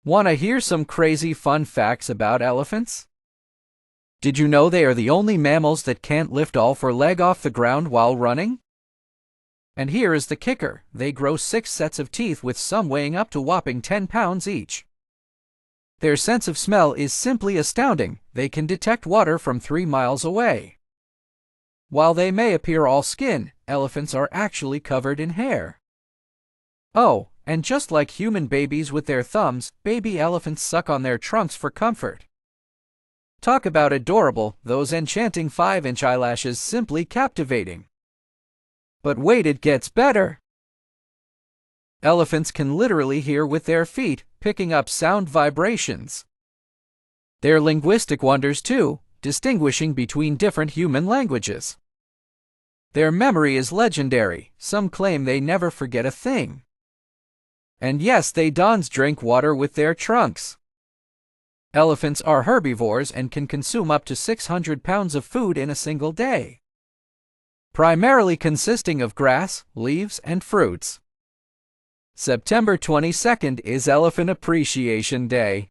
Wanna hear some crazy fun facts about elephants? Did you know they are the only mammals that can't lift all four legs off the ground while running? And here is the kicker: they grow 6 sets of teeth, with some weighing up to whopping 10 pounds each. Their sense of smell is simply astounding. They can detect water from 3 miles away. While they may appear all skin, elephants are actually covered in hair. Oh, and just like human babies with their thumbs, baby elephants suck on their trunks for comfort. Talk about adorable, those enchanting 5-inch eyelashes simply captivating. But wait, it gets better! Elephants can literally hear with their feet, picking up sound vibrations. They're linguistic wonders too, distinguishing between different human languages. Their memory is legendary. Some claim they never forget a thing. And yes, they don't drink water with their trunks. Elephants are herbivores and can consume up to 600 pounds of food in a single day, primarily consisting of grass, leaves, and fruits. September 22nd is Elephant Appreciation Day.